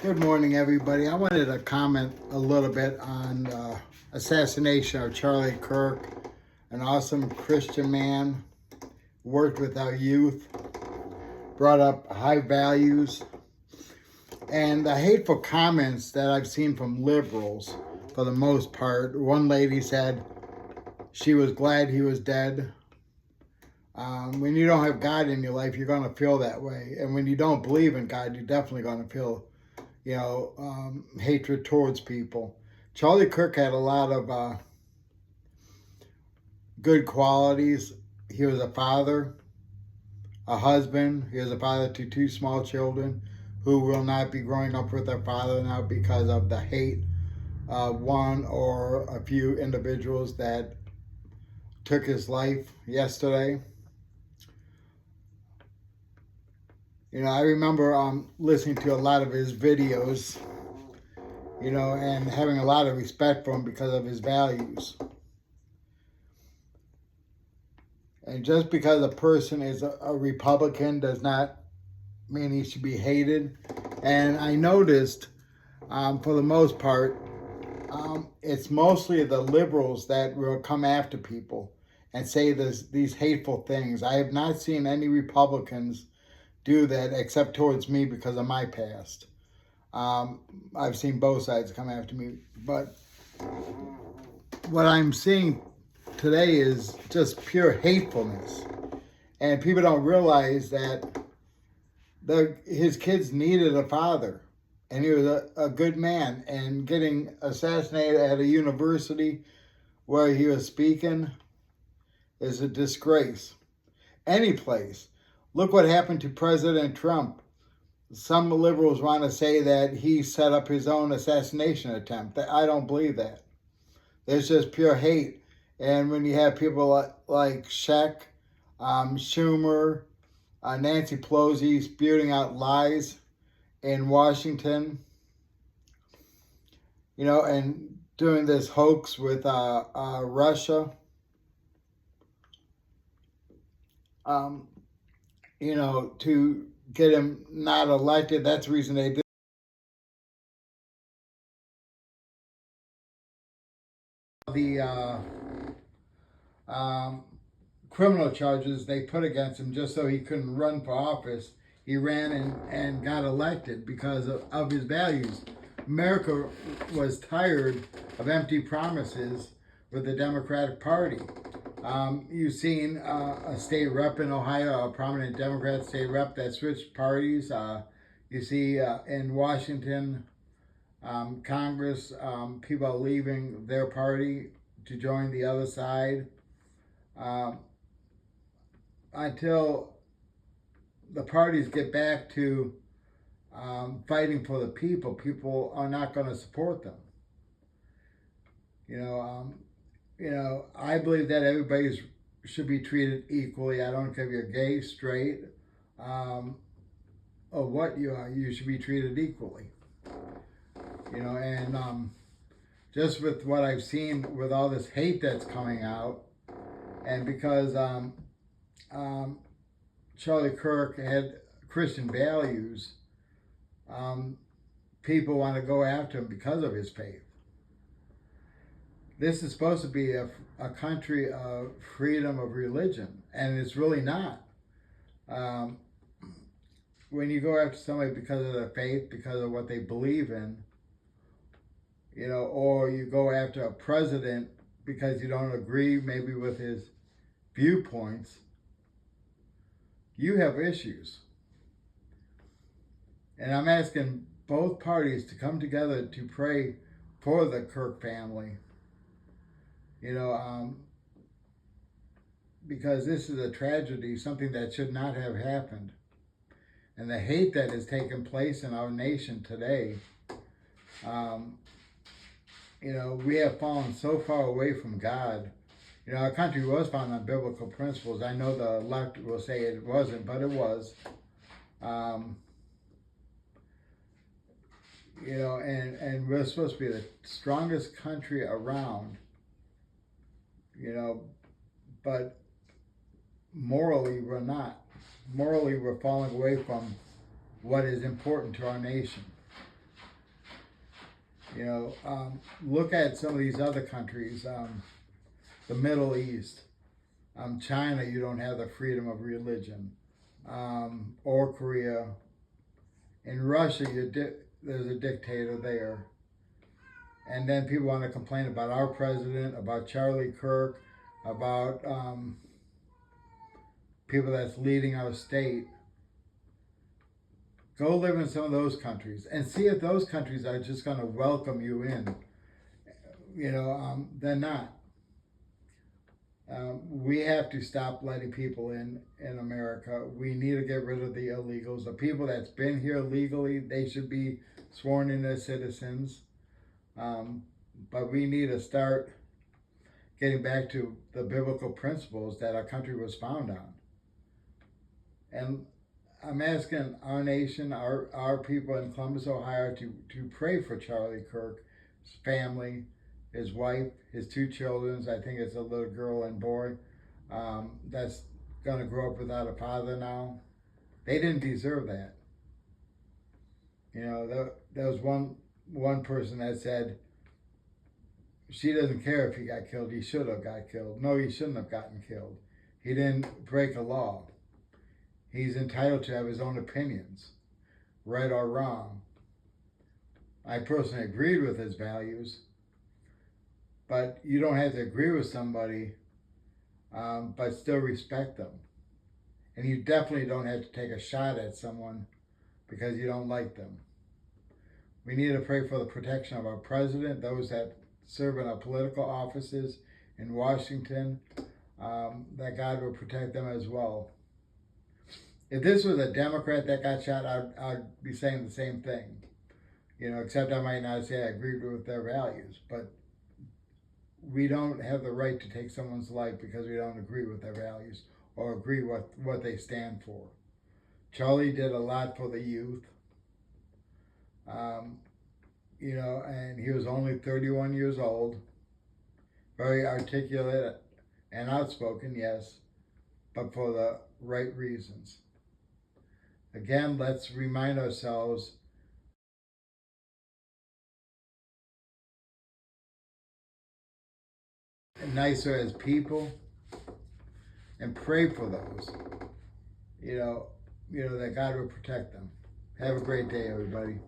Good morning, everybody. I wanted to comment a little bit on Assassination of Charlie Kirk, an awesome Christian man, worked with our youth, brought up high values, and the hateful comments that I've seen from liberals, for the most part. One lady said she was glad he was dead. When you don't have God in your life, you're going to feel that way. And when you don't believe in God, you're definitely going to feel hatred towards people. Charlie Kirk had a lot of good qualities. He was a father, a husband. He was a father to two small children who will not be growing up with their father now because of the hate of one or a few individuals that took his life yesterday. I remember listening to a lot of his videos, and having a lot of respect for him because of his values. And just because a person is a Republican does not mean he should be hated. And I noticed, for the most part, it's mostly the liberals that will come after people and say these hateful things. I have not seen any Republicans do that except towards me because of my past. I've seen both sides come after me, but what I'm seeing today is just pure hatefulness, and people don't realize that his kids needed a father, and he was a good man, and getting assassinated at a university where he was speaking is a disgrace. Any place. Look what happened to President Trump. Some liberals want to say that he set up his own assassination attempt. I don't believe that. There's just pure hate. And when you have people like Sheck, Schumer, Nancy Pelosi spewing out lies in Washington, and doing this hoax with Russia, to get him not elected. That's the reason they did. The criminal charges they put against him just so he couldn't run for office. He ran and got elected because of his values. America was tired of empty promises with the Democratic Party. You've seen a state rep in Ohio, a prominent Democrat state rep that switched parties. You see in Washington, Congress, people are leaving their party to join the other side. Until the parties get back to fighting for the people are not going to support them. I believe that everybody should be treated equally. I don't care if you're gay, straight, or what you are. You should be treated equally. And just with what I've seen with all this hate that's coming out, and because Charlie Kirk had Christian values, people want to go after him because of his faith. This is supposed to be a country of freedom of religion, and it's really not. When you go after somebody because of their faith, because of what they believe in, or you go after a president because you don't agree maybe with his viewpoints, you have issues. And I'm asking both parties to come together to pray for the Kirk family. Because this is a tragedy, something that should not have happened. And the hate that has taken place in our nation today, we have fallen so far away from God. Our country was founded on biblical principles. I know the left will say it wasn't, but it was. And we're supposed to be the strongest country around, but morally we're not. Morally we're falling away from what is important to our nation. Look at some of these other countries, the Middle East, China. You don't have the freedom of religion, or Korea. In Russia, there's a dictator there. And then people want to complain about our president, about Charlie Kirk, about people that's leading our state. Go live in some of those countries and see if those countries are just going to welcome you in. They're not. We have to stop letting people in America. We need to get rid of the illegals. The people that's been here legally, they should be sworn in as citizens. But we need to start getting back to the biblical principles that our country was founded on. And I'm asking our nation, our people in Columbus, Ohio, to pray for Charlie Kirk, his family, his wife, his 2 children. I think it's a little girl and boy that's going to grow up without a father now. They didn't deserve that. There was one person that said, she doesn't care if he got killed. He should have got killed. No, he shouldn't have gotten killed. He didn't break a law. He's entitled to have his own opinions, right or wrong. I personally agreed with his values, but you don't have to agree with somebody, but still respect them. And you definitely don't have to take a shot at someone because you don't like them. We need to pray for the protection of our president, those that serve in our political offices in Washington, that God will protect them as well. If this was a Democrat that got shot, I'd be saying the same thing. Except I might not say I agreed with their values. But we don't have the right to take someone's life because we don't agree with their values or agree with what they stand for. Charlie did a lot for the youth. And he was only 31 years old. Very articulate and outspoken, yes, but for the right reasons. Again, let's remind ourselves nicer as people and pray for those, that God will protect them. Have a great day, everybody.